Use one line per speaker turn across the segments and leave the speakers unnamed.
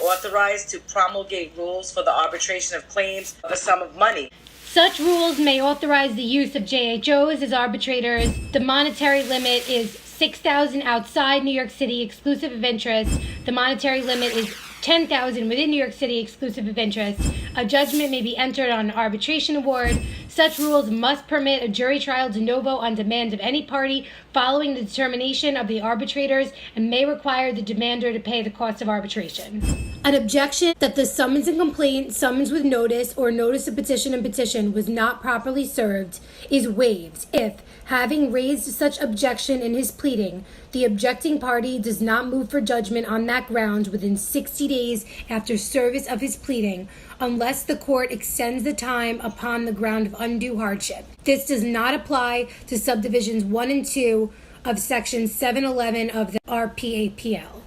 authorized to promulgate rules for the arbitration of claims of a sum of money.
Such rules may authorize the use of JHOs as arbitrators. The monetary limit is $6,000 outside New York City exclusive of interest. The monetary limit is $10,000 within New York City exclusive of interest. A judgment may be entered on an arbitration award. Such rules must permit a jury trial de novo on demand of any party following the determination of the arbitrators and may require the demander to pay the cost of arbitration. An objection that the summons and complaint, summons with notice, or notice of petition and petition was not properly served is waived if, having raised such objection in his pleading, the objecting party does not move for judgment on that ground within 60 days after service of his pleading, unless the court extends the time upon the ground of undue hardship. This does not apply to subdivisions 1 and 2 of section 711 of the RPAPL.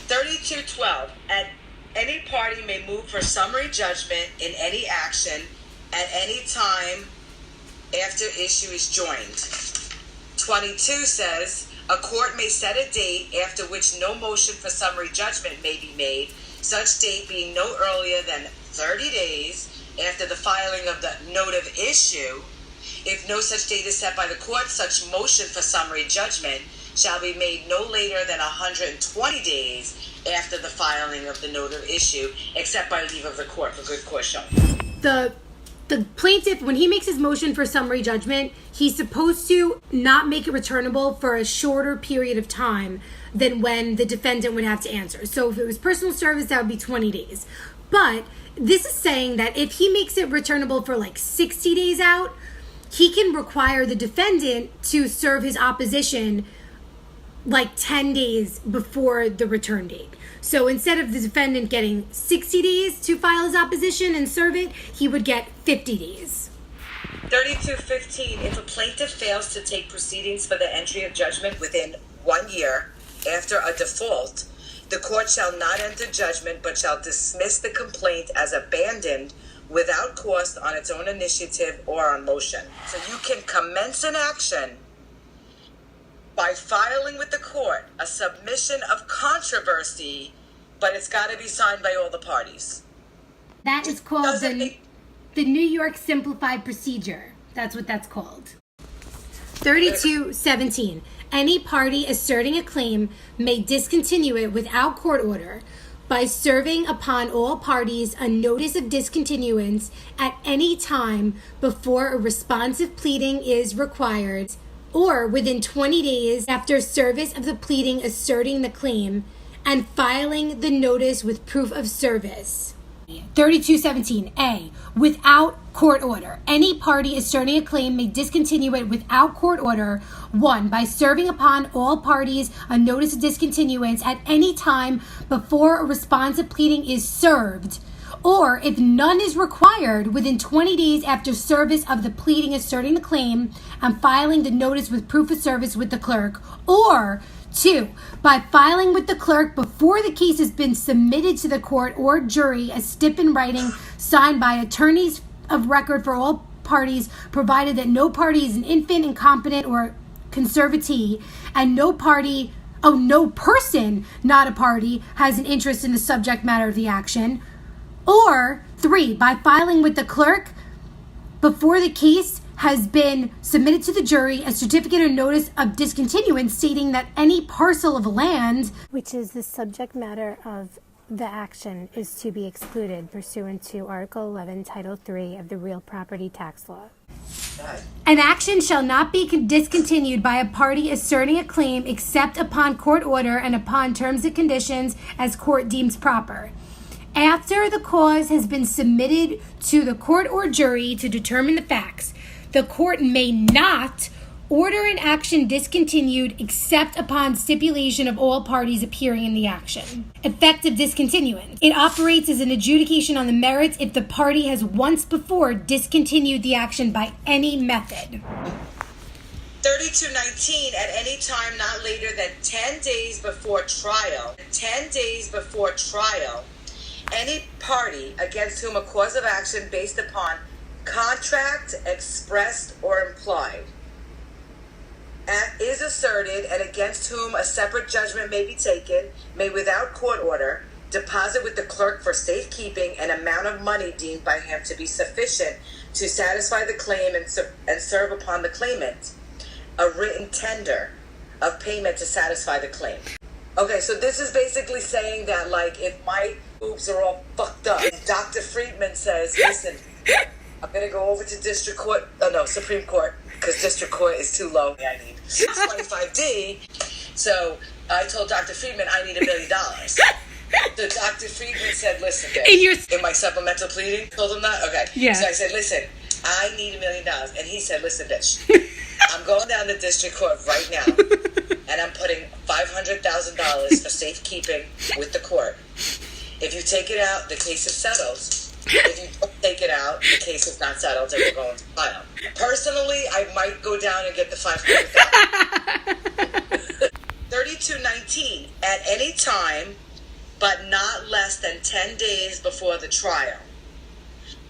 3212. Any party may move for summary judgment in any action at any time after issue is joined. 22 says, a court may set a date after which no motion for summary judgment may be made, such date being no earlier than 30 days after the filing of the note of issue. If no such date is set by the court, such motion for summary judgment shall be made no later than 120 days after the filing of the note of issue, except by leave of the court for good cause shown.
The plaintiff, when he makes his motion for summary judgment, he's supposed to not make it returnable for a shorter period of time than when the defendant would have to answer. So if it was personal service, that would be 20 days. But this is saying that if he makes it returnable for like 60 days out, he can require the defendant to serve his opposition like 10 days before the return date. So instead of the defendant getting 60 days to file his opposition and serve it, he would get 50 days.
3215. If a plaintiff fails to take proceedings for the entry of judgment within 1 year after a default, the court shall not enter judgment but shall dismiss the complaint as abandoned without cost on its own initiative or on motion. So you can commence an action by filing with the court a submission of controversy, but it's got to be signed by all the parties.
That is called the New York Simplified Procedure. That's what that's called. 3217. Any party asserting a claim may discontinue it without court order by serving upon all parties a notice of discontinuance at any time before a responsive pleading is required, or within 20 days after service of the pleading asserting the claim, and filing the notice with proof of service. 3217. A. Without court order. Any party asserting a claim may discontinue it without court order, 1. By serving upon all parties a notice of discontinuance at any time before a responsive pleading is served, or if none is required, within 20 days after service of the pleading asserting the claim and filing the notice with proof of service with the clerk, or 2. By filing with the clerk before the case has been submitted to the court or jury as stip in writing signed by attorneys of record for all parties, provided that no party is an infant, incompetent, or conservatee, and no person, not a party, has an interest in the subject matter of the action. Or 3, by filing with the clerk before the case has been submitted to the jury a certificate or notice of discontinuance stating that any parcel of land,
which is the subject matter of the action, is to be excluded pursuant to Article 11, Title 3 of the Real Property Tax Law.
An action shall not be discontinued by a party asserting a claim except upon court order and upon terms and conditions as court deems proper. After the cause has been submitted to the court or jury to determine the facts, the court may not order an action discontinued except upon stipulation of all parties appearing in the action. Effective discontinuance. It operates as an adjudication on the merits if the party has once before discontinued the action by any method.
3219. At any time not later than 10 days before trial. 10 days before trial. Any party against whom a cause of action based upon contract, expressed or implied, is asserted and against whom a separate judgment may be taken, may without court order deposit with the clerk for safekeeping an amount of money deemed by him to be sufficient to satisfy the claim and serve upon the claimant a written tender of payment to satisfy the claim. Okay, so this is basically saying that, like, if my boobs are all fucked up, Dr. Friedman says, listen, I'm going to go over to district court, Supreme Court, because district court is too low. I need 25D. So I told Dr. Friedman I need $1 million. So Dr. Friedman said, listen, bitch, in my supplemental pleading, told him that? Okay.
Yeah.
So I said, listen, I need $1 million. And he said, listen, bitch, I'm going down to district court right now, and I'm putting $500,000 for safekeeping with the court. If you take it out, the case is settled. If you don't take it out, the case is not settled, and we're going to file. Personally, I might go down and get the $500,000. 3219, at any time, but not less than 10 days before the trial,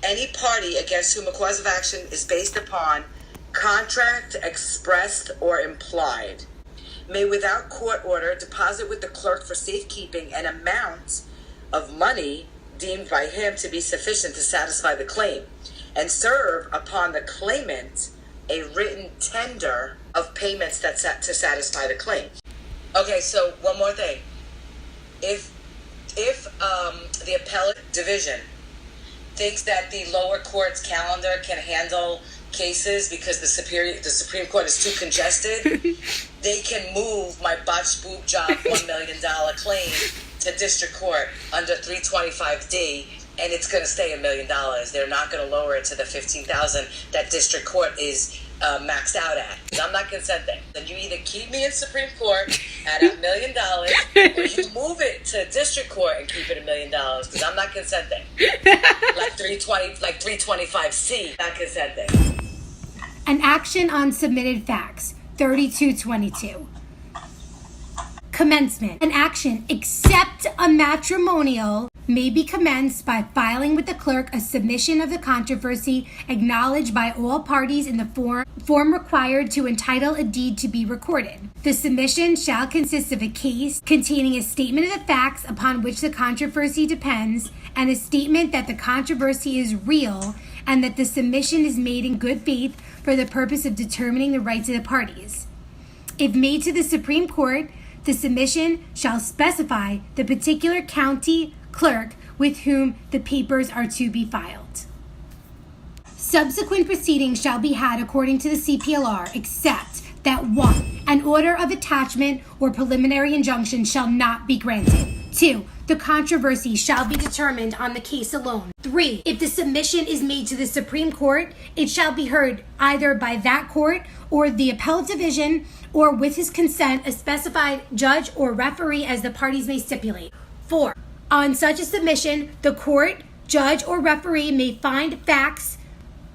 any party against whom a cause of action is based upon contract expressed or implied may without court order deposit with the clerk for safekeeping an amount of money deemed by him to be sufficient to satisfy the claim and serve upon the claimant a written tender of payments to satisfy the claim. Okay, so one more thing. If the appellate division thinks that the lower court's calendar can handle cases because the Supreme Court is too congested, they can move my botched boob job $1 million claim to district court under 325D, and it's going to stay $1 million. They're not going to lower it to the $15,000 that district court is maxed out at. I'm not consenting. Then you either keep me in Supreme Court at $1 million, or you move it to district court and keep it $1 million, because I'm not consenting. Like 325C, not consenting.
An action on submitted facts, 3222. Commencement. An action except a matrimonial may be commenced by filing with the clerk a submission of the controversy acknowledged by all parties in the form required to entitle a deed to be recorded. The submission shall consist of a case containing a statement of the facts upon which the controversy depends and a statement that the controversy is real and that the submission is made in good faith for the purpose of determining the rights of the parties. If made to the Supreme Court, the submission shall specify the particular county clerk with whom the papers are to be filed. Subsequent proceedings shall be had according to the CPLR, except that 1. An order of attachment or preliminary injunction shall not be granted. 2. The controversy shall be determined on the case alone. 3. If the submission is made to the Supreme Court, it shall be heard either by that court or the appellate division, or with his consent, a specified judge or referee as the parties may stipulate. 4. On such a submission, the court, judge, or referee may find facts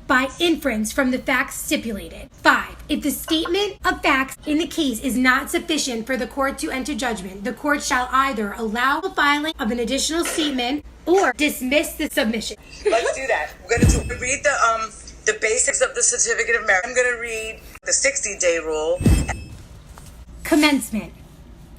by inference from the facts stipulated. 5. If the statement of facts in the case is not sufficient for the court to enter judgment, the court shall either allow the filing of an additional statement or dismiss the submission.
Let's do that. We're going to read the basics of the certificate of merit. I'm going to read the 60-day rule.
Commencement.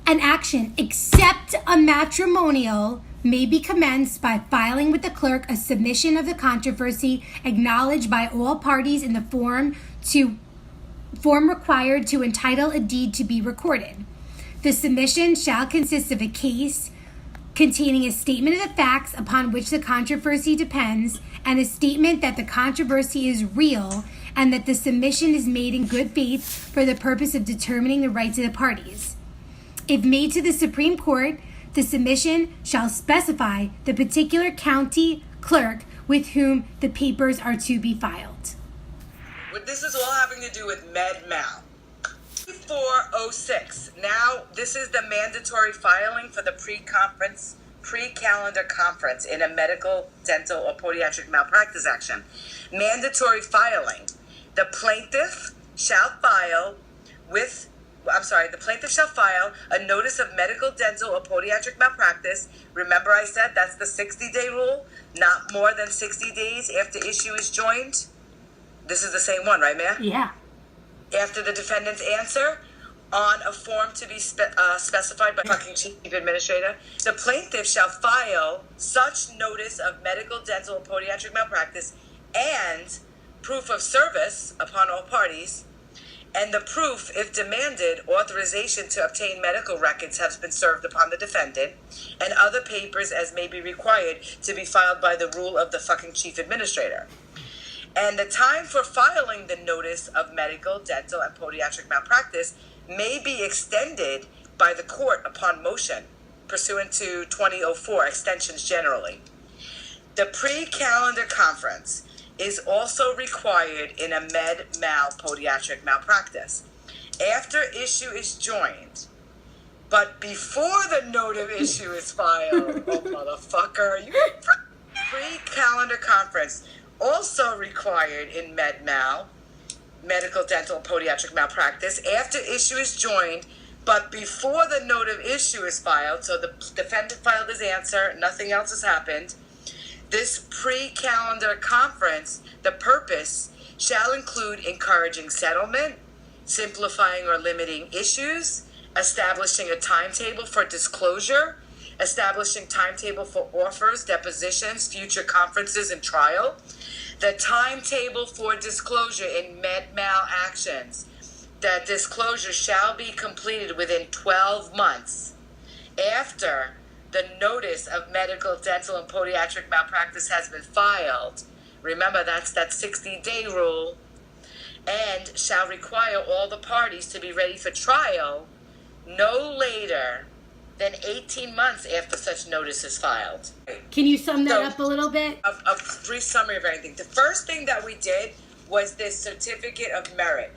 An action except a matrimonial may be commenced by filing with the clerk a submission of the controversy acknowledged by all parties in the form required to entitle a deed to be recorded. The submission shall consist of a case containing a statement of the facts upon which the controversy depends and a statement that the controversy is real and that the submission is made in good faith for the purpose of determining the rights of the parties. If made to the Supreme Court, the submission shall specify the particular county clerk with whom the papers are to be filed.
This is all having to do with Med-Mal. 406. Now, this is the mandatory filing for the pre-calendar conference in a medical, dental, or podiatric malpractice action. Mandatory filing. The plaintiff shall file a notice of medical, dental, or podiatric malpractice. Remember I said that's the 60-day rule, not more than 60 days after issue is joined. This is the same one, right, Mayor?
Yeah.
After the defendant's answer, on a form to be specified by fucking chief administrator, the plaintiff shall file such notice of medical, dental, or podiatric malpractice and proof of service upon all parties, and the proof, if demanded, authorization to obtain medical records has been served upon the defendant, and other papers as may be required to be filed by the rule of the fucking chief administrator. And the time for filing the notice of medical, dental, and podiatric malpractice may be extended by the court upon motion, pursuant to 2004 extensions generally. The pre-calendar conference is also required in a med-mal podiatric malpractice. After issue is joined, but before the note of issue is filed, oh motherfucker, you pre-calendar conference also required in med-mal, medical, dental, podiatric malpractice, after issue is joined, but before the note of issue is filed, so the defendant filed his answer, nothing else has happened, this pre-calendar conference, the purpose shall include encouraging settlement, simplifying or limiting issues, establishing a timetable for disclosure, establishing timetable for offers, depositions, future conferences, and trial. The timetable for disclosure in med-mal actions, that disclosure shall be completed within 12 months after the notice of medical, dental, and podiatric malpractice has been filed. Remember, that's that 60-day rule. And shall require all the parties to be ready for trial no later than 18 months after such notice is filed.
Can you sum that up a little bit?
A brief summary of everything. The first thing that we did was this certificate of merit.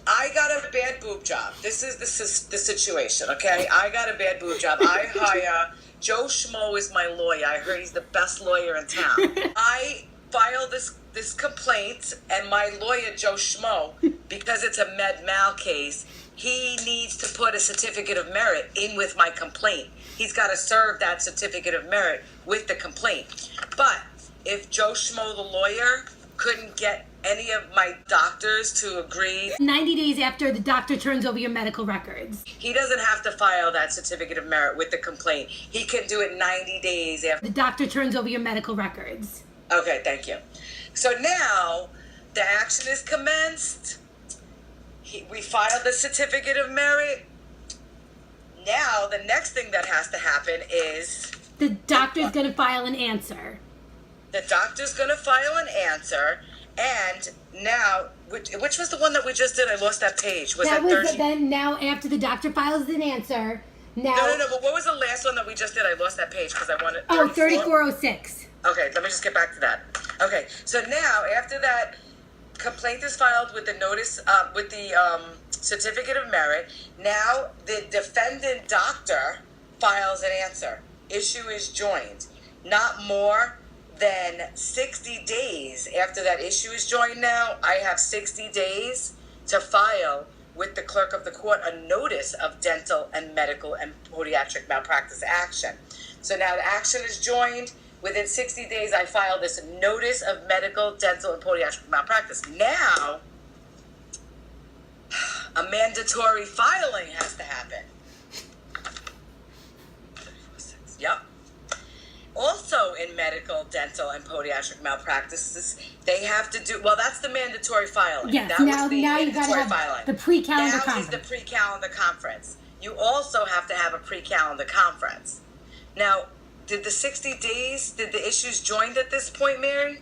I got a bad boob job. This is the situation, okay? I got a bad boob job. I hire Joe Schmo is my lawyer. I heard he's the best lawyer in town. I filed this complaint, and my lawyer, Joe Schmo, because it's a med-mal case, he needs to put a certificate of merit in with my complaint. He's got to serve that certificate of merit with the complaint. But if Joe Schmo, the lawyer, couldn't get any of my doctors to agree,
90 days after the doctor turns over your medical records.
he doesn't have to file that certificate of merit with the complaint. He can do it 90 days after.
The doctor turns over your medical records.
Okay, thank you. So now the action is commenced. We filed the certificate of merit. Now the next thing that has to happen is
The doctor's going to file an answer.
the doctor's going to file an answer. And now, which was the one that we just did? I lost that page. Was that
was
13?
then now after the doctor files an answer. Now
No. But what was the last one that we just did? I lost that page because I wanted.
3406.
Okay, let me just get back to that. Okay, so now after that complaint is filed with the notice, with the certificate of merit, now the defendant doctor files an answer. Issue is joined. Not more than 60 days after that issue is joined now, I have 60 days to file with the clerk of the court a notice of dental and medical and podiatric malpractice action. So now the action is joined. Within 60 days, I file this notice of medical, dental, and podiatric malpractice. Now, a mandatory filing has to happen. Yep. Also in medical, dental, and podiatric malpractices, they have to do, well, that's the mandatory filing.
Yes,
that
now
was the
you gotta
mandatory
have
filing.
the pre-calendar
Now
conference.
is the pre-calendar conference. You also have to have a pre-calendar conference. Now, did the issues joined at this point, Mary?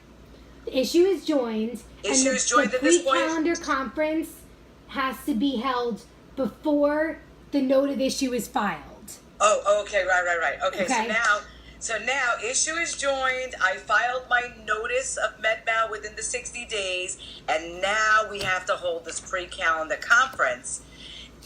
The issue is joined.
Issue is joined at this point?
The pre-calendar conference has to be held before the note of issue is filed.
Oh, okay, right. Okay,
Okay.
so now issue is joined. I filed my notice of med-mal within the 60 days, and now we have to hold this pre-calendar conference.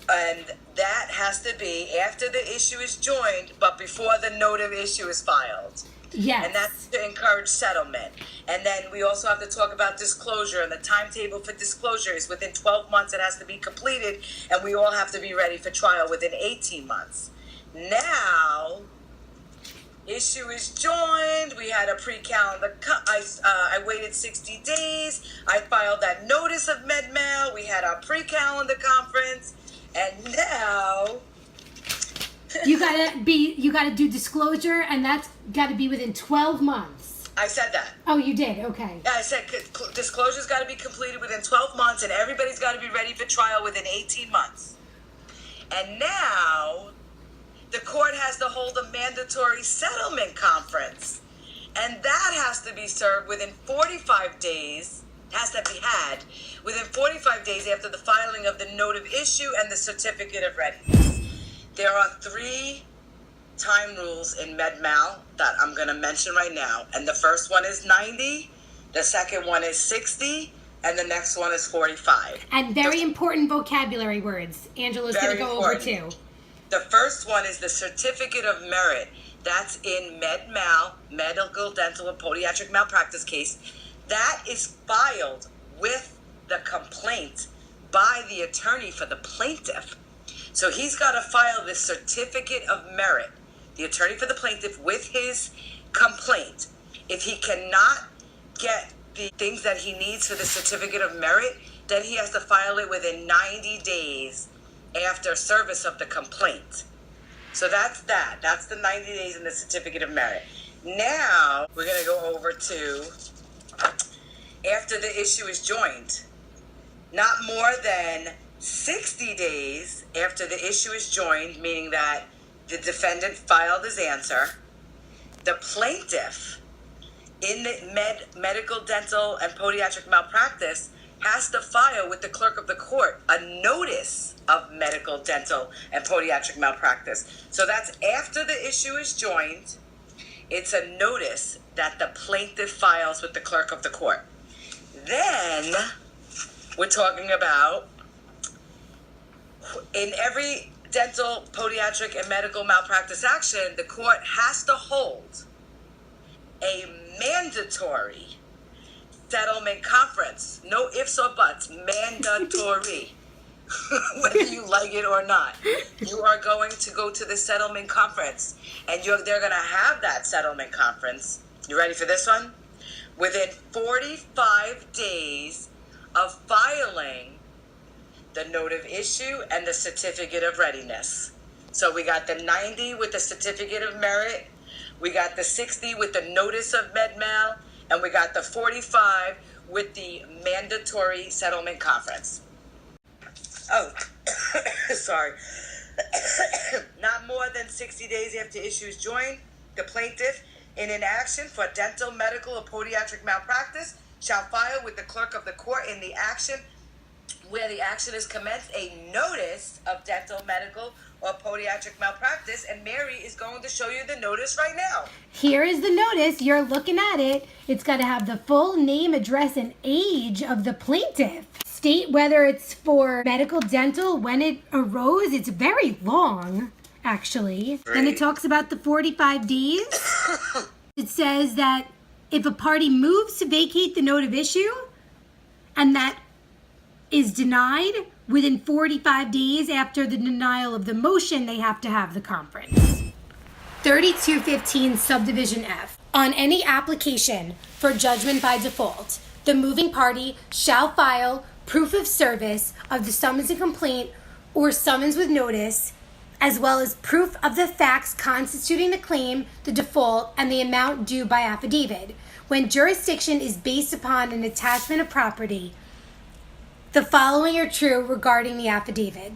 And that has to be after the issue is joined, but before the note of issue is filed.
Yes.
And that's to encourage settlement. And then we also have to talk about disclosure, and the timetable for disclosure is within 12 months it has to be completed, and we all have to be ready for trial within 18 months. Now, issue is joined. We had a pre-calendar. I waited 60 days. I filed that notice of med-mal. We had our pre-calendar conference. And now,
You gotta do disclosure, and that's gotta be within 12 months.
I said that.
Oh, you did? Okay.
Yeah, I said disclosure's got to be completed within 12 months, and everybody's got to be ready for trial within 18 months. And now, the court has to hold a mandatory settlement conference. And that has to be served within 45 days, has to be had within 45 days after the filing of the note of issue and the certificate of readiness. There are 3 time rules in MedMal that I'm going to mention right now. And the first one is 90, the second one is 60, and the next one is 45.
And very important vocabulary words. Angela's going to go over too.
The first one is the certificate of merit. That's in MedMal, medical, dental, and podiatric malpractice case. That is filed with the complaint by the attorney for the plaintiff. So he's got to file this certificate of merit, the attorney for the plaintiff, with his complaint. If he cannot get the things that he needs for the certificate of merit, then he has to file it within 90 days after service of the complaint. So that's that. That's the 90 days in the certificate of merit. Now, we're going to go over to after the issue is joined. Not more than 60 days after the issue is joined, meaning that the defendant filed his answer, the plaintiff in the medical, dental, and podiatric malpractice has to file with the clerk of the court a notice of medical, dental, and podiatric malpractice. So that's after the issue is joined. It's a notice that the plaintiff files with the clerk of the court. Then we're talking about in every dental, podiatric, and medical malpractice action, the court has to hold a mandatory settlement conference. No ifs or buts. Mandatory. Whether you like it or not. You are going to go to the settlement conference. And they're going to have that settlement conference. You ready for this one? Within 45 days of filing the note of issue and the certificate of readiness. So we got the 90 with the certificate of merit. We got the 60 with the notice of MedMal. And we got the 45 with the mandatory settlement conference. Oh, sorry. Not more than 60 days after issues joined, the plaintiff in an action for dental, medical, or podiatric malpractice shall file with the clerk of the court in the action where the action is commenced a notice of dental, medical, or podiatric malpractice, and Mary is going to show you the notice right now.
Here is the notice. You're looking at it. It's got to have the full name, address, and age of the plaintiff. State whether it's for medical, dental, when it arose. It's very long, actually.
Great.
And it talks about the 45 days. It says that if a party moves to vacate the note of issue and that is denied, within 45 days after the denial of the motion, they have to have the conference. 3215 subdivision F. On any application for judgment by default, the moving party shall file proof of service of the summons and complaint or summons with notice, as well as proof of the facts constituting the claim, the default, and the amount due by affidavit. When jurisdiction is based upon an attachment of property, the following are true regarding the affidavit.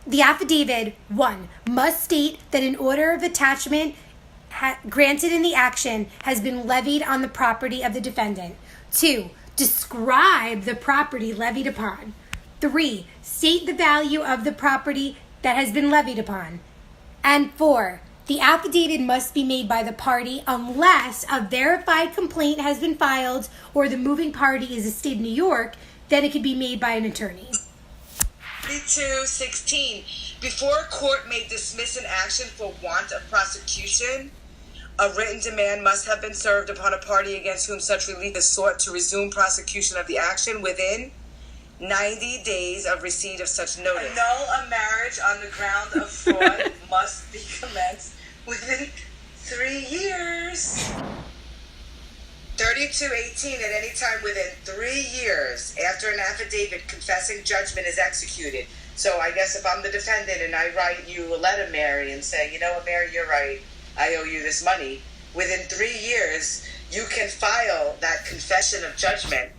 The affidavit, 1, must state that an order of attachment granted in the action has been levied on the property of the defendant. 2, describe the property levied upon. 3, state the value of the property that has been levied upon. And 4, the affidavit must be made by the party unless a verified complaint has been filed or the moving party is a state of New York, then it can be made by an attorney.
3216. Before a court may dismiss an action for want of prosecution, a written demand must have been served upon a party against whom such relief is sought to resume prosecution of the action within 90 days of receipt of such notice. Annul a marriage on the ground of fraud must be commenced within 3 years. 3218, at any time within 3 years after an affidavit confessing judgment is executed, So I guess if I'm the defendant and I write you a letter, Mary, and say, you know what, Mary, you're right, I owe you this money, within 3 years, you can file that confession of judgment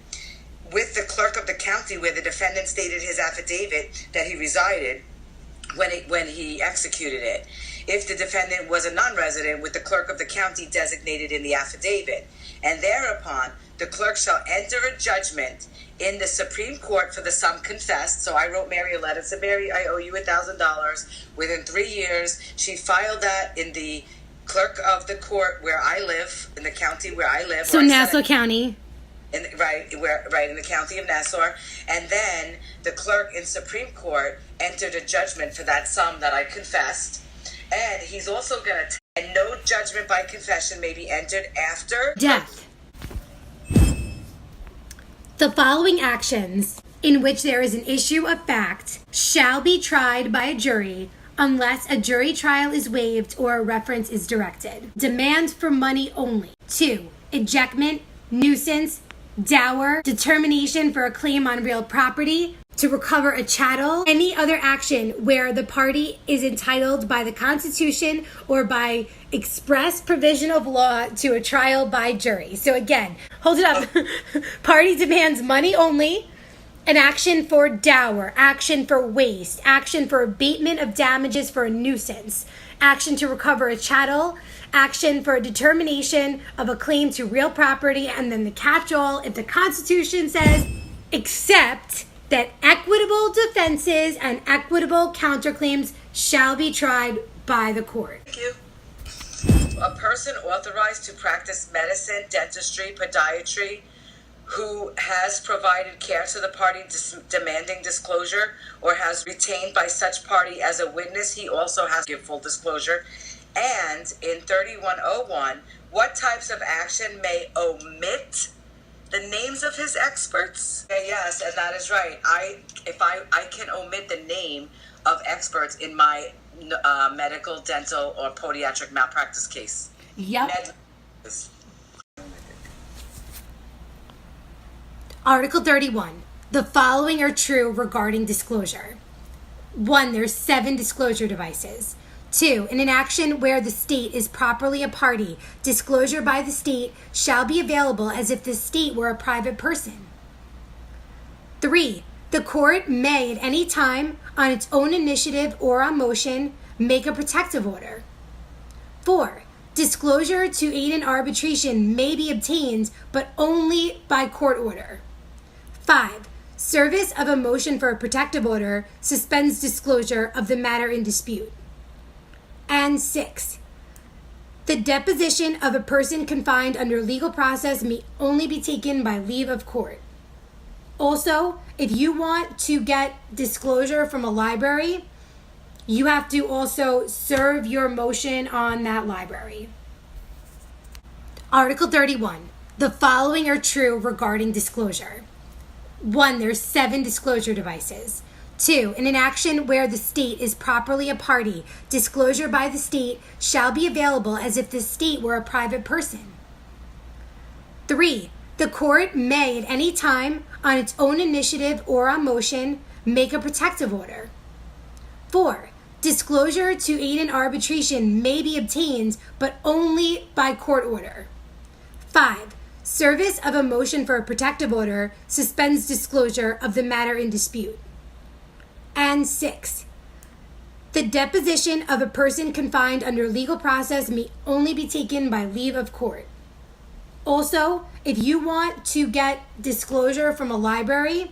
with the clerk of the county where the defendant stated his affidavit that he resided when he executed it. If the defendant was a non-resident, with the clerk of the county designated in the affidavit. And thereupon, the clerk shall enter a judgment in the Supreme Court for the sum confessed. So I wrote Mary a letter, said, Mary, I owe you $1,000. Within 3 years, she filed that in the clerk of the court where I live, in the county where I live.
So Nassau County.
In the county of Nassau, and then the clerk in Supreme Court entered a judgment for that sum that I confessed, and he's also going to. And no judgment by confession may be entered after
Death. The following actions, in which there is an issue of fact, shall be tried by a jury unless a jury trial is waived or a reference is directed. Demand for money only. 2. Ejectment, nuisance, dower, determination for a claim on real property, to recover a chattel, any other action where the party is entitled by the Constitution or by express provision of law to a trial by jury. So again, hold it up. Party demands money only, an action for dower, action for waste, action for abatement of damages for a nuisance, action to recover a chattel, action for a determination of a claim to real property, and then the catch-all if the Constitution says, except that equitable defenses and equitable counterclaims shall be tried by the court.
Thank you. A person authorized to practice medicine, dentistry, podiatry, who has provided care to the party demanding disclosure or has retained by such party as a witness, he also has to give full disclosure. And in 3101, what types of action may omit the names of his experts? Yes, and that is right. I can omit the name of experts in my medical, dental, or podiatric malpractice case.
Yep. Article 31. The following are true regarding disclosure. 1. There's 7 disclosure devices. 2. In an action where the state is properly a party, disclosure by the state shall be available as if the state were a private person. 3. The court may at any time, on its own initiative or on motion, make a protective order. 4. Disclosure to aid in arbitration may be obtained, but only by court order. 5. Service of a motion for a protective order suspends disclosure of the matter in dispute. And 6. The deposition of a person confined under legal process may only be taken by leave of court. Also, if you want to get disclosure from a library, you have to also serve your motion on that library. Article 31. The following are true regarding disclosure. 1. There's 7 disclosure devices. 2. In an action where the state is properly a party, disclosure by the state shall be available as if the state were a private person. 3. The court may at any time, on its own initiative or on motion, make a protective order. 4. Disclosure to aid in arbitration may be obtained, but only by court order. 5. Service of a motion for a protective order suspends disclosure of the matter in dispute. And 6. The deposition of a person confined under legal process may only be taken by leave of court. Also, if you want to get disclosure from a library,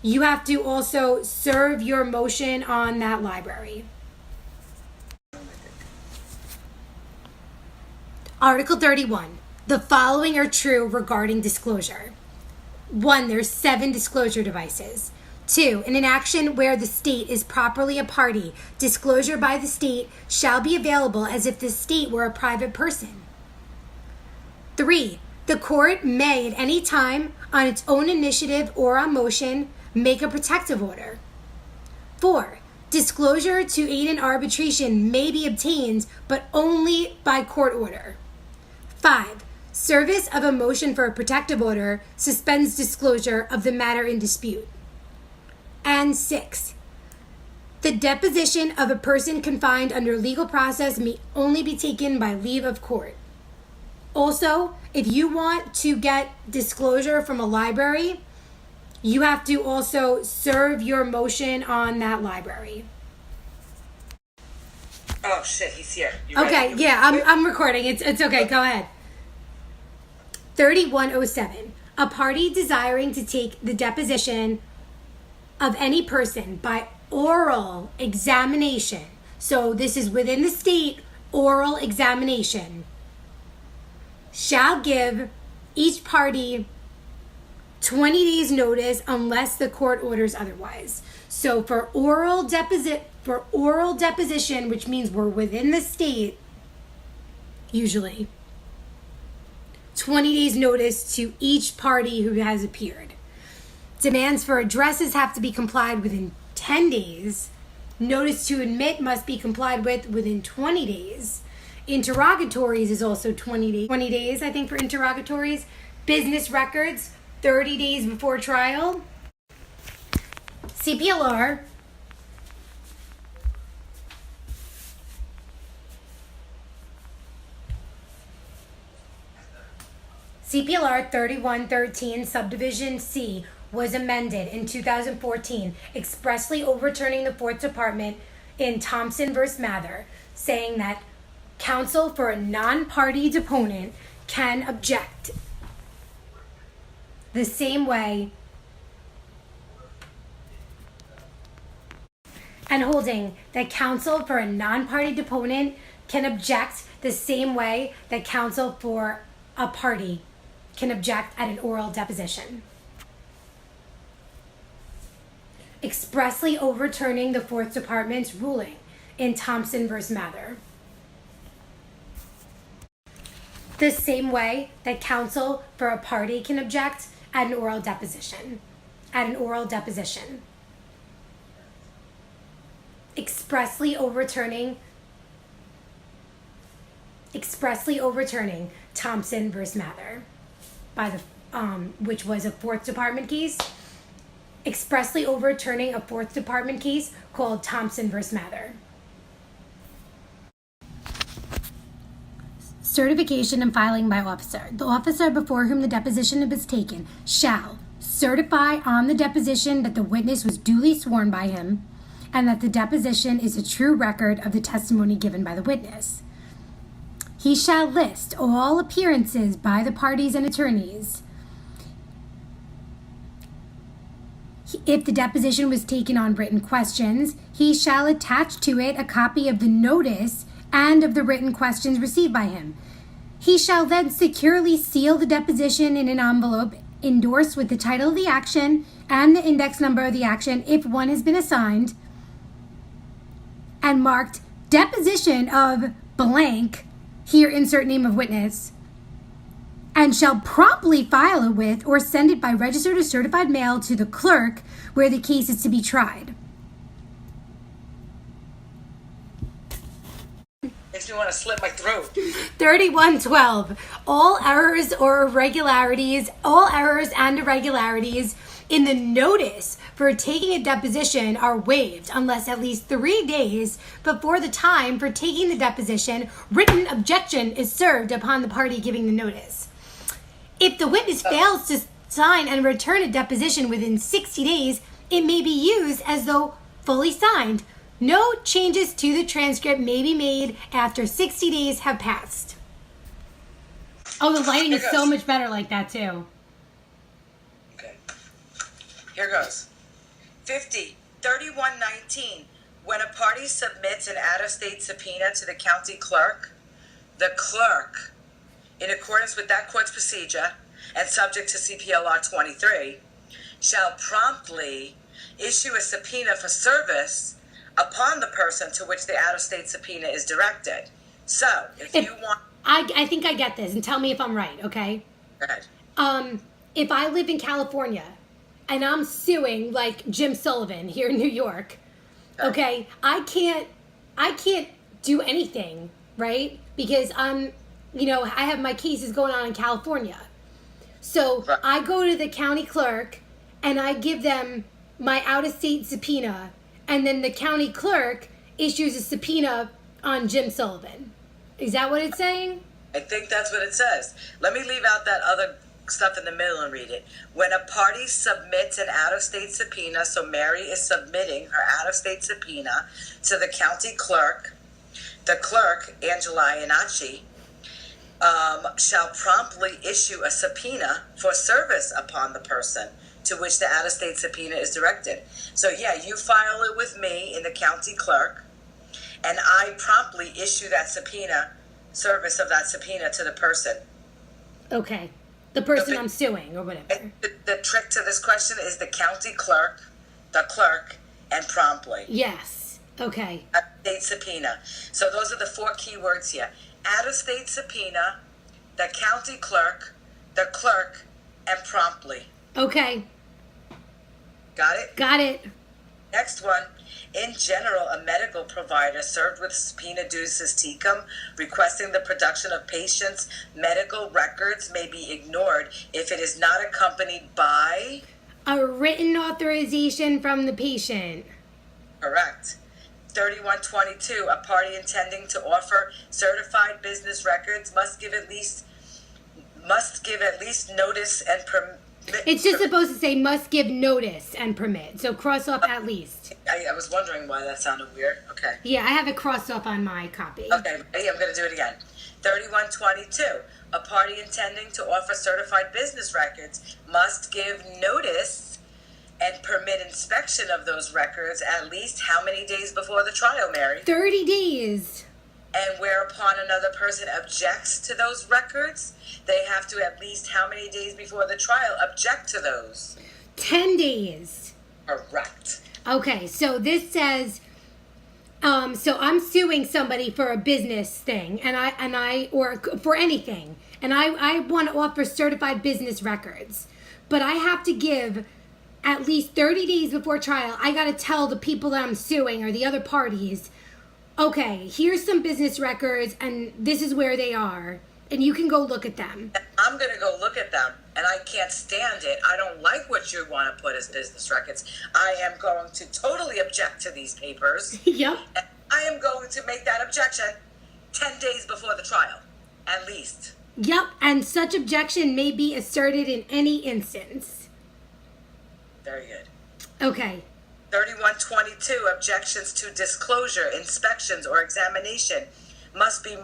you have to also serve your motion on that library. Article 31. The following are true regarding disclosure. 1. There's 7 disclosure devices. 2. In an action where the state is properly a party, disclosure by the state shall be available as if the state were a private person. 3. The court may at any time, on its own initiative or on motion, make a protective order. 4. Disclosure to aid in arbitration may be obtained, but only by court order. 5. Service of a motion for a protective order suspends disclosure of the matter in dispute. And 6. The deposition of a person confined under legal process may only be taken by leave of court. Also, if you want to get disclosure from a library, you have to also serve your motion on that library.
Oh shit, he's here. You
Okay,
ready?
yeah, I'm recording. It's okay, go ahead. 3107. A party desiring to take the deposition of any person by oral examination. So this is within the state, oral examination. Shall give each party 20 days notice unless the court orders otherwise. So for oral deposition, which means we're within the state, usually 20 days notice to each party who has appeared. Demands for addresses have to be complied within 10 days. Notice to admit must be complied with within 20 days. Interrogatories is also 20 days. 20 days, I think, for interrogatories. Business records, 30 days before trial. CPLR. CPLR 3113 Subdivision C was amended in 2014, expressly overturning the Fourth Department in Thompson v. Mather, saying that counsel for a non-party deponent can object the same way, and holding that counsel for a non-party deponent can object the same way that counsel for a party can object at an oral deposition. Expressly overturning the Fourth Department's ruling in Thompson v. Mather. The same way that counsel for a party can object at an oral deposition. At an oral deposition. Expressly overturning Thompson v. Mather, by the which was a Fourth Department case. Expressly overturning a Fourth Department case called Thompson v. Mather. Certification and filing by officer. The officer before whom the deposition is taken shall certify on the deposition that the witness was duly sworn by him and that the deposition is a true record of the testimony given by the witness. He shall list all appearances by the parties and attorneys. If the deposition was taken on written questions, he shall attach to it a copy of the notice and of the written questions received by him. He shall then securely seal the deposition in an envelope endorsed with the title of the action and the index number of the action, if one has been assigned, and marked deposition of blank, here insert name of witness, and shall promptly file it with or send it by registered or certified mail to the clerk where the case is to be tried.
Makes me want to slit my throat.
3112. All errors and irregularities in the notice for taking a deposition are waived unless at least 3 days before the time for taking the deposition, written objection is served upon the party giving the notice. If the witness fails to sign and return a deposition within 60 days, it may be used as though fully signed. No changes to the transcript may be made after 60 days have passed. Oh, the lighting is so much better like that too.
Okay. Here goes. 3119. When a party submits an out-of-state subpoena to the county clerk, the clerk, in accordance with that court's procedure and subject to CPLR 23, shall promptly issue a subpoena for service upon the person to which the out-of-state subpoena is directed. So, if you want...
I think I get this, and tell me if I'm right, okay?
Go ahead.
If I live in California, and I'm suing, like, Jim Sullivan here in New York, okay, I can't do anything, right? Because I have my cases going on in California. So I go to the county clerk, and I give them my out-of-state subpoena, and then the county clerk issues a subpoena on Jim Sullivan. Is that what it's saying?
I think that's what it says. Let me leave out that other stuff in the middle and read it. When a party submits an out-of-state subpoena, so Mary is submitting her out-of-state subpoena to the county clerk, the clerk, Angela Iannacci, shall promptly issue a subpoena for service upon the person to which the out-of-state subpoena is directed. So yeah, you file it with me in the county clerk, and I promptly issue that subpoena, service of that subpoena to the person.
Okay. The person
Okay.
I'm suing or whatever.
And the trick to this question is the county clerk, the clerk, and promptly.
Yes. Okay.
Out-of-state subpoena. So those are the 4 key words here. Out-of-state subpoena, the county clerk, the clerk, and promptly.
Okay.
Got it?
Got it.
Next one. In general, a medical provider served with subpoena ducis tecum requesting the production of patients' medical records may be ignored if it is not accompanied by...
A written authorization from the patient.
Correct. 3122, a party intending to offer certified business records must give at least notice and permit.
It's just supposed to say must give notice and permit. So cross off at least.
I was wondering why that sounded weird. Okay.
Yeah, I have it crossed off on my copy.
Okay, ready? I'm going to do it again. 3122, a party intending to offer certified business records must give notice and permit inspection of those records at least how many days before the trial, Mary?
30 days.
And whereupon another person objects to those records, they have to at least how many days before the trial object to those?
10 days.
Correct.
Okay, so this says, so I'm suing somebody for a business thing, or for anything, and I want to offer certified business records, but I have to give at least 30 days before trial. I got to tell the people that I'm suing or the other parties, okay, here's some business records, and this is where they are, and you can go look at them.
I'm going to go look at them, and I can't stand it. I don't like what you want to put as business records. I am going to totally object to these papers.
Yep.
And I am going to make that objection 10 days before the trial, at least.
Yep, and such objection may be asserted in any instance.
Very good.
Okay.
3122, objections to disclosure, inspections, or examination must be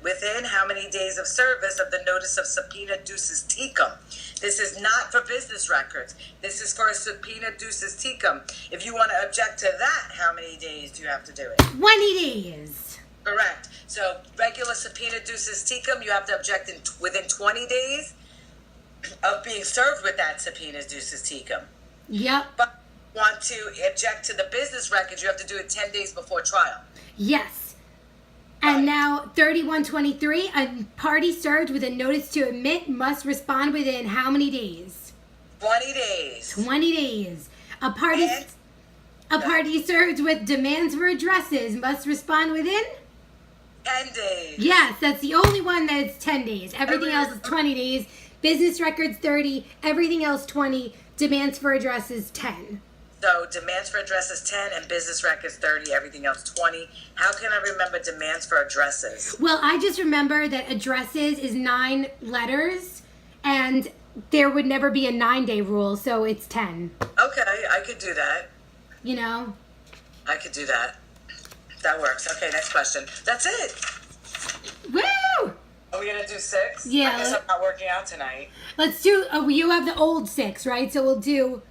within how many days of service of the notice of subpoena ducis tecum. This is not for business records. This is for a subpoena ducis tecum. If you want to object to that, how many days do you have to do it?
20 days.
Correct. So regular subpoena ducis tecum, you have to object within 20 days of being served with that subpoena ducis tecum.
Yep.
But if you want to object to the business records, you have to do it 10 days before trial.
Yes. And now 3123, a party served with a notice to admit must respond within how many days?
20 days.
20 days. A party served with demands for addresses must respond within?
10 days.
Yes, that's the only one that's 10 days. Everything else is 20 days. Business records 30, everything else 20, demands for addresses 10.
So demands for addresses 10 and business records 30, everything else 20. How can I remember demands for addresses?
Well, I just remember that addresses is 9 letters, and there would never be a 9-day rule, so it's 10.
Okay, I could do that.
You know?
I could do that. That works. Okay, next question. That's it.
Woo!
Are we going to do 6?
Yeah.
I guess I'm not working out tonight.
Let's do, you have the old 6, right? So we'll do,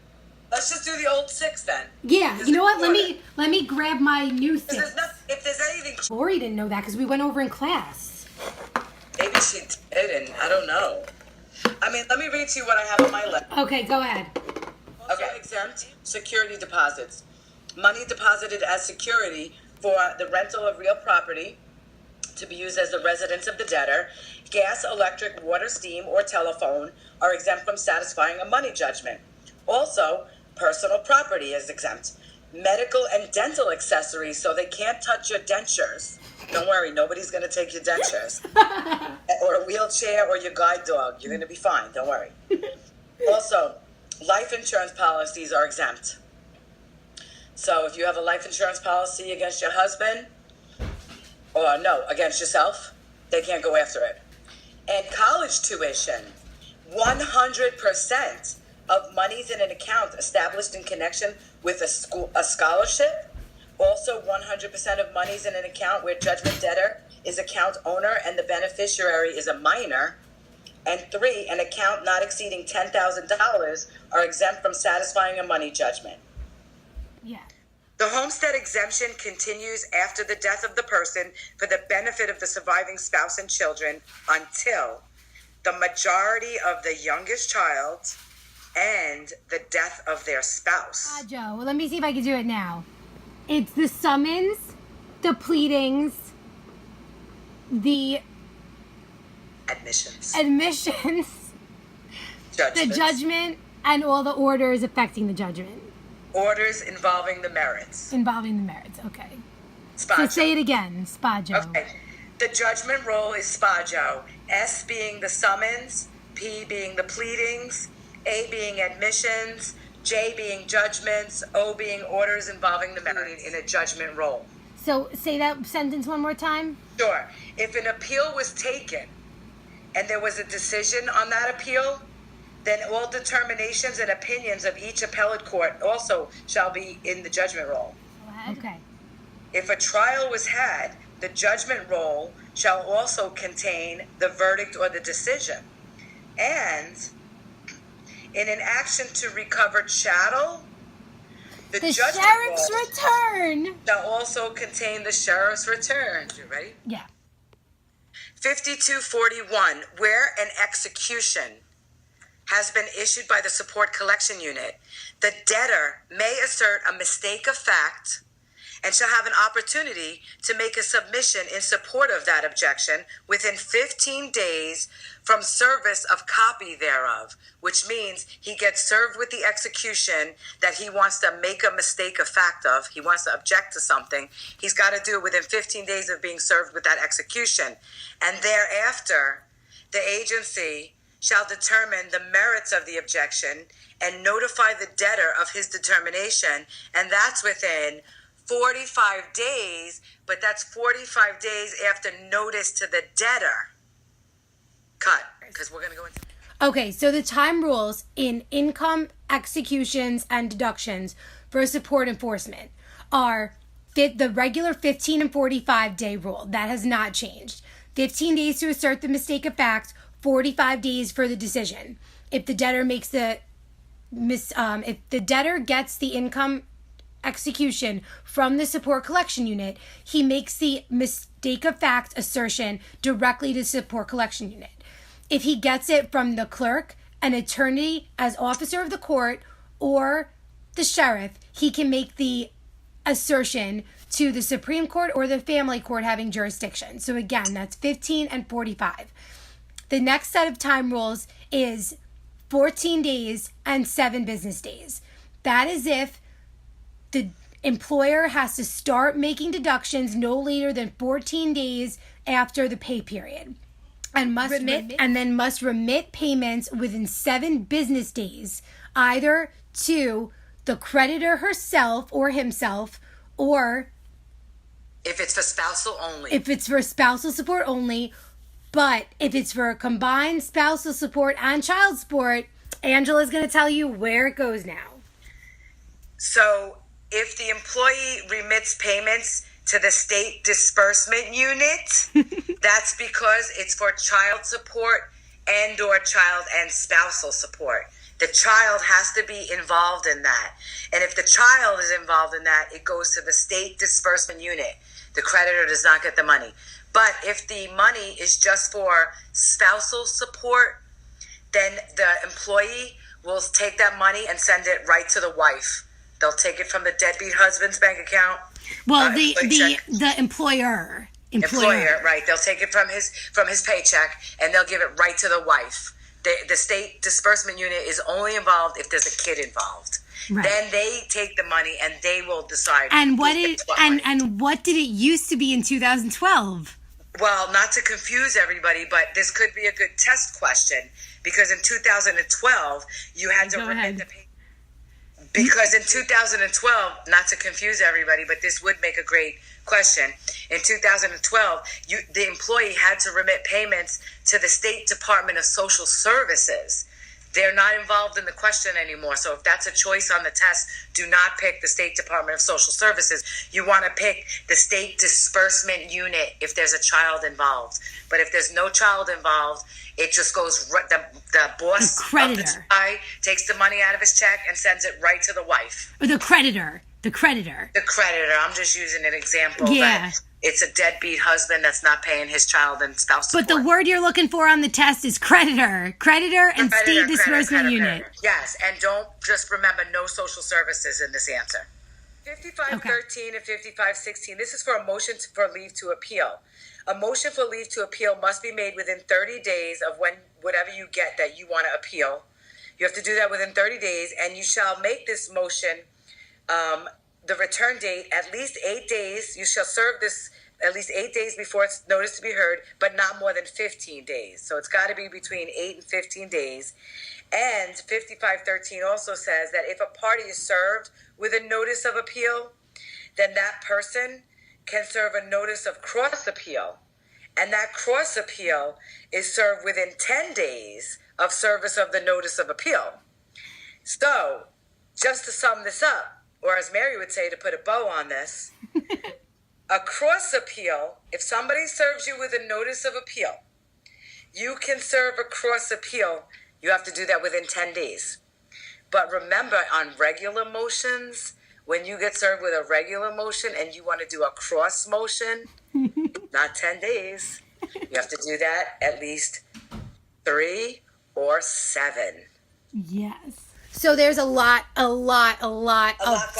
Let's just do the old 6 then.
yeah, you know what? Let me grab my new 6.
If there's anything...
Lori didn't know that because we went over in class.
Maybe she did, and I don't know. I mean, let me read to you what I have on my list.
Okay, go ahead.
Okay, exempt security deposits. Money deposited as security for the rental of real property to be used as the residence of the debtor. Gas, electric, water, steam, or telephone are exempt from satisfying a money judgment. Also, personal property is exempt. Medical and dental accessories, so they can't touch your dentures. Don't worry, nobody's going to take your dentures. Or a wheelchair or your guide dog. You're going to be fine, don't worry. Also, life insurance policies are exempt. So if you have a life insurance policy against your husband, or no, against yourself, they can't go after it. And college tuition, 100% of monies in an account established in connection with a scholarship. Also, 100% of monies in an account where judgment debtor is account owner and the beneficiary is a minor. And 3, an account not exceeding $10,000 are exempt from satisfying a money judgment.
Yeah.
The homestead exemption continues after the death of the person for the benefit of the surviving spouse and children until the majority of the youngest child and the death of their spouse.
Joe, well, let me see if I can do it now. It's the summons, the pleadings, the
Admissions.
the
Judgments.
judgment, and all the orders affecting the judgment.
Orders involving the merits.
Involving the merits, okay. So
Spajo.
say it again, Spajo.
Okay. The judgment role is Spajo. S being the summons, P being the pleadings, A being admissions, J being judgments, O being orders involving the merits in a judgment role.
So say that sentence one more time.
Sure. If an appeal was taken and there was a decision on that appeal, then all determinations and opinions of each appellate court also shall be in the judgment roll.
Okay.
If a trial was had, the judgment roll shall also contain the verdict or the decision. And in an action to recover chattel, the
The
judgment
sheriff's
roll
return.
shall also contain the sheriff's return. You ready?
Yeah.
5241, where an execution has been issued by the support collection unit, the debtor may assert a mistake of fact and shall have an opportunity to make a submission in support of that objection within 15 days from service of copy thereof, which means he gets served with the execution that he wants to make a mistake of fact of. He wants to object to something. He's got to do it within 15 days of being served with that execution. And thereafter, the agency shall determine the merits of the objection and notify the debtor of his determination, and that's within 45 days, but that's 45 days after notice to the debtor. Cut, because we're going to go into...
Okay, so the time rules in income, executions, and deductions for support enforcement are the regular 15 and 45 day rule. That has not changed. 15 days to assert the mistake of fact, 45 days for the decision. If the debtor makes if the debtor gets the income execution from the support collection unit, he makes the mistake of fact assertion directly to the support collection unit. If he gets it from the clerk, an attorney as officer of the court, or the sheriff, he can make the assertion to the Supreme Court or the family court having jurisdiction. So again, that's 15 and 45. The next set of time rules is 14 days and 7 business days. That is if the employer has to start making deductions no later than 14 days after the pay period, and must remit payments within 7 business days, either to the creditor herself or himself, or
If it's for spousal only.
if it's for spousal support only. But if it's for combined spousal support and child support, Angela's going to tell you where it goes now.
So if the employee remits payments to the state disbursement unit, that's because it's for child support and or child and spousal support. The child has to be involved in that. And if the child is involved in that, it goes to the state disbursement unit. The creditor does not get the money. But if the money is just for spousal support, then the employee will take that money and send it right to the wife. They'll take it from the deadbeat husband's bank account.
Well,
Paycheck.
employer.
Employer, right? They'll take it from his paycheck and they'll give it right to the wife. The state disbursement unit is only involved if there's a kid involved.
Right.
Then they take the money and they will decide.
And
who
what
gets
it
money.
and what did it used to be in 2012?
Well, not to confuse everybody, but this could be a good test question because in 2012 you had to
Go
remit
ahead.
the pay Because in 2012, not to confuse everybody, but this would make a great question. In 2012, the employee had to remit payments to the State Department of Social Services. They're not involved in the question anymore. So if that's a choice on the test, do not pick the State Department of Social Services. You want to pick the State Disbursement Unit if there's a child involved. But if there's no child involved, it just goes, the boss
The
of
creditor.
the guy takes the money out of his check and sends it right to the wife.
Or the creditor. The creditor.
The creditor, I'm just using an example.
Yeah.
That it's a deadbeat husband that's not paying his child and spouse support.
But the word you're looking for on the test is creditor. Creditor and
Creditor,
State
creditor,
Disbursement
creditor,
Unit.
creditor. Yes, and don't just remember no social services in this answer. 5513 and 5516. This is for a motion for leave to appeal. A motion for leave to appeal must be made within 30 days of when whatever you get that you want to appeal. You have to do that within 30 days, and you shall make this motion the return date at least 8 days. You shall serve this at least 8 days before it's notice to be heard, but not more than 15 days. So it's got to be between 8 and 15 days. And 5513 also says that if a party is served with a notice of appeal, then that person can serve a notice of cross appeal. And that cross appeal is served within 10 days of service of the notice of appeal. So, just to sum this up, or as Mary would say, to put a bow on this, a cross appeal, if somebody serves you with a notice of appeal, you can serve a cross appeal. You have to do that within 10 days. But remember, on regular motions, when you get served with a regular motion and you want to do a cross motion, not 10 days. You have to do that at least 3 or 7.
Yes. So there's a lot of
lot going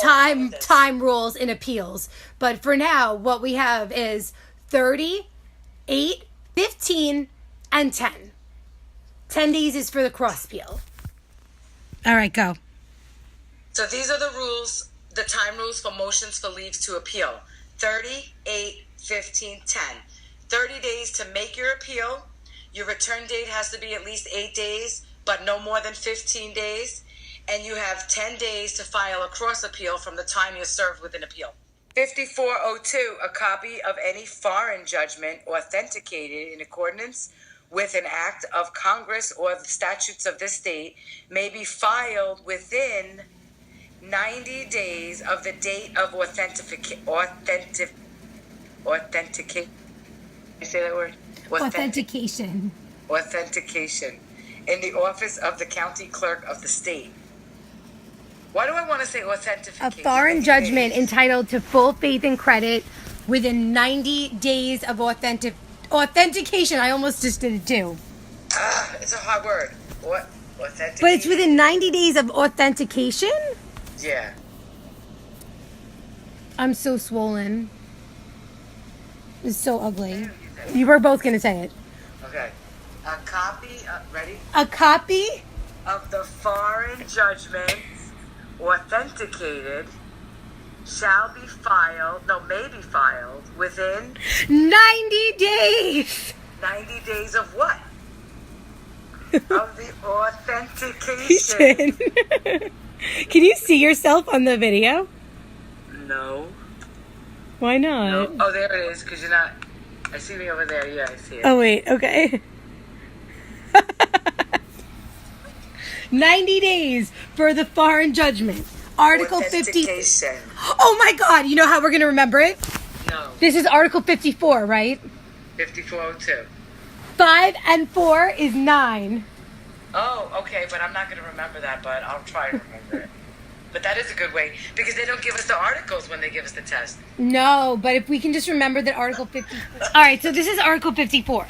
time
on with this.
time rules in appeals. But for now, what we have is 30, 8, 15, and 10. 10 days is for the cross appeal. All right, go.
So these are the rules, the time rules for motions for leaves to appeal. 30, 8, 15, 10. 30 days to make your appeal. Your return date has to be at least 8 days, but no more than 15 days. And you have 10 days to file a cross appeal from the time you're served with an appeal. 5402, a copy of any foreign judgment authenticated in accordance with an act of Congress or the statutes of this state may be filed within 90 days of the date of authentication. You say that word?
Authentication.
Authentication in the office of the county clerk of the state. Why do I want to say
A
authentication?
foreign judgment entitled to full faith and credit within 90 days of authentication. I almost just did it too.
It's a hard word. What? Authentication?
But it's within 90 days of authentication?
Yeah.
I'm so swollen. It's so ugly. You were both going to say it.
Okay. A copy, ready?
A copy
Of the foreign judgment authenticated shall be filed, may be filed within
90 days.
90 days of what? Of the authentication.
Can you see yourself on the video?
No.
Why not?
No. Oh, there it is, because you're not. I see me over there. Yeah, I see it.
Oh, wait. Okay. 90 days for the foreign judgment. Article 50.
Authentication.
Oh, my God. You know how we're going to remember it?
No.
This is Article 54, right?
5402.
5 and 4 is 9.
Oh, okay, but I'm not going to remember that, but I'll try to remember it. But that is a good way, because they don't give us the articles when they give us the test.
No, but if we can just remember that Article 54. All right, so this is Article 54,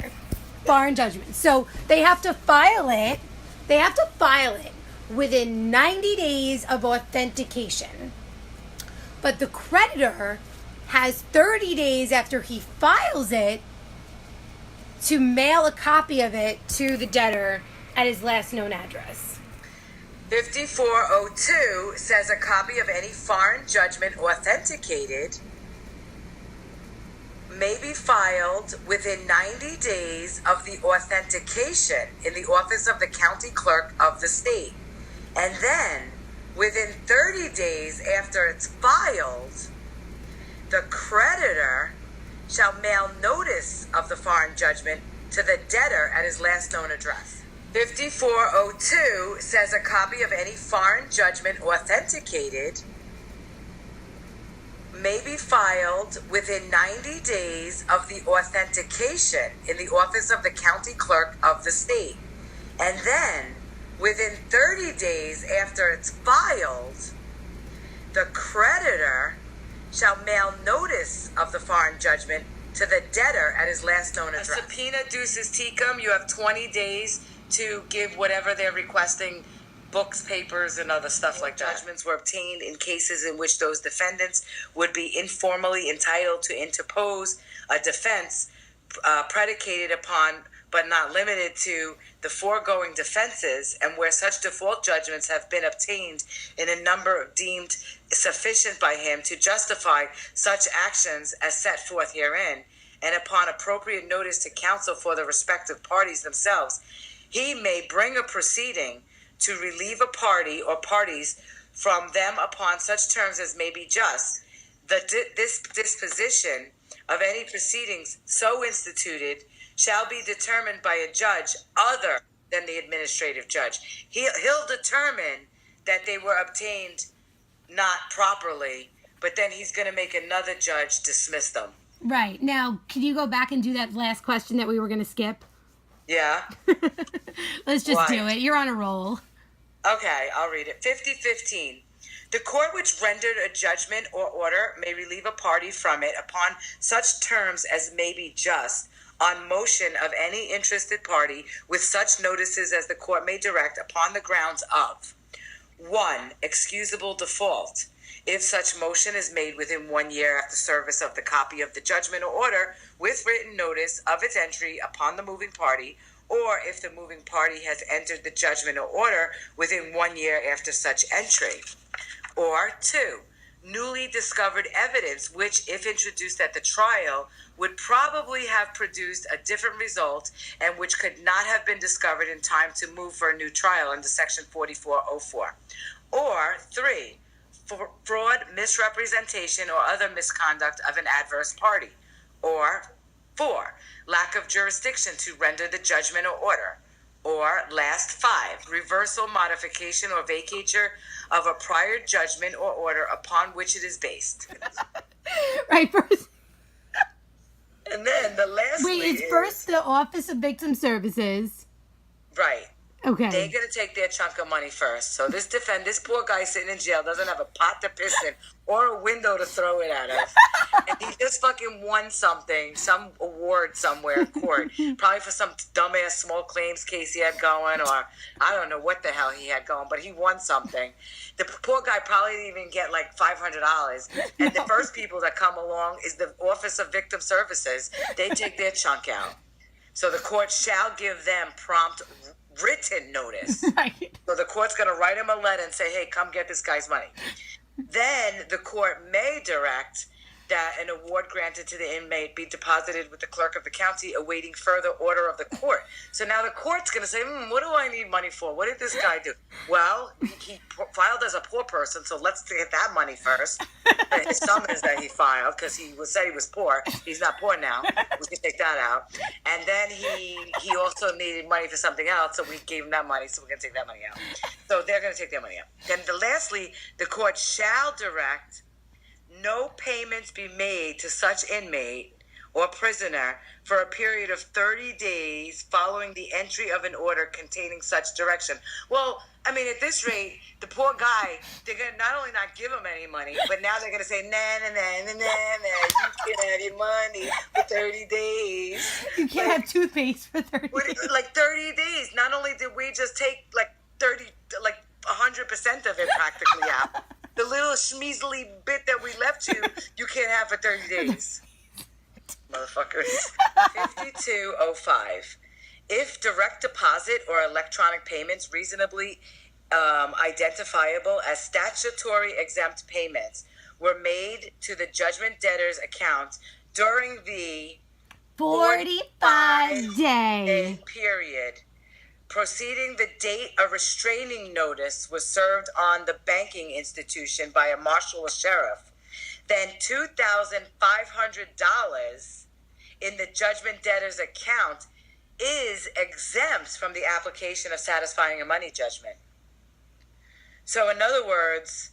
foreign judgment. So they have to file it. They have to file it within 90 days of authentication. But the creditor has 30 days after he files it to mail a copy of it to the debtor at his last known address.
5402 says a copy of any foreign judgment authenticated may be filed within 90 days of the authentication in the office of the county clerk of the state. And then within 30 days after it's filed, the creditor shall mail notice of the foreign judgment to the debtor at his last known address. 5402 says a copy of any foreign judgment authenticated may be filed within 90 days of the authentication in the office of the county clerk of the state. And then, within 30 days after it's filed, the creditor shall mail notice of the foreign judgment to the debtor at his last known address. A subpoena ducis tecum, you have 20 days to give whatever they're requesting, books, papers, and other stuff like that. Judgments were obtained in cases in which those defendants would be informally entitled to interpose a defense predicated upon, but not limited to, the foregoing defenses, and where such default judgments have been obtained in a number deemed sufficient by him to justify such actions as set forth herein, and upon appropriate notice to counsel for the respective parties themselves, he may bring a proceeding to relieve a party or parties from them upon such terms as may be just. This disposition of any proceedings so instituted shall be determined by a judge other than the administrative judge. He'll determine that they were obtained not properly, but then he's going to make another judge dismiss them.
Right. Now, can you go back and do that last question that we were going to skip?
Yeah.
Let's just
Why?
do it. You're on a roll.
Okay, I'll read it. 5015. The court which rendered a judgment or order may relieve a party from it upon such terms as may be just, on motion of any interested party, with such notices as the court may direct upon the grounds of 1. Excusable default. If such motion is made within 1 year after service of the copy of the judgment or order with written notice of its entry upon the moving party, or if the moving party has entered the judgment or order within 1 year after such entry. Or 2. Newly discovered evidence which, if introduced at the trial, would probably have produced a different result and which could not have been discovered in time to move for a new trial under Section 4404. Or 3. Fraud, misrepresentation, or other misconduct of an adverse party. Or 4. Lack of jurisdiction to render the judgment or order. Or last 5. Reversal, modification, or vacatur of a prior judgment or order upon which it is based.
Right. First.
And then the last
Wait, it's first the Office of Victim Services.
Right.
Okay.
They're going to take their chunk of money first. So this poor guy sitting in jail doesn't have a pot to piss in or a window to throw it at us. And he just fucking won something, some award somewhere in court. Probably for some dumbass small claims case he had going, or I don't know what the hell he had going, but he won something. The poor guy probably didn't even get like $500. And the first people that come along is the Office of Victim Services. They take their chunk out. So the court shall give them prompt written notice.
Right.
So the court's going to write him a letter and say, hey, come get this guy's money. Then the court may direct that an award granted to the inmate be deposited with the clerk of the county awaiting further order of the court. So now the court's going to say, what do I need money for? What did this guy do? Well, he filed as a poor person, so let's get that money first. His summons that he filed, because he said he was poor. He's not poor now. We can take that out. And then he also needed money for something else, so we gave him that money, so we're going to take that money out. So they're going to take their money out. Then lastly, the court shall direct no payments be made to such inmate or prisoner for a period of 30 days following the entry of an order containing such direction. Well, I mean, at this rate, the poor guy, they're going to not only not give him any money, but now they're going to say, you can't have your money for 30 days.
You can't have toothpaste for 30 days.
Like 30 days. Not only did we just take like 100% of it practically out. The little schmeasly bit that we left you can't have for 30 days. Motherfuckers. 5205. If direct deposit or electronic payments reasonably identifiable as statutory exempt payments were made to the judgment debtor's account during the
45 day
period proceeding the date a restraining notice was served on the banking institution by a marshal or sheriff, then $2,500 in the judgment debtor's account is exempt from the application of satisfying a money judgment. So in other words,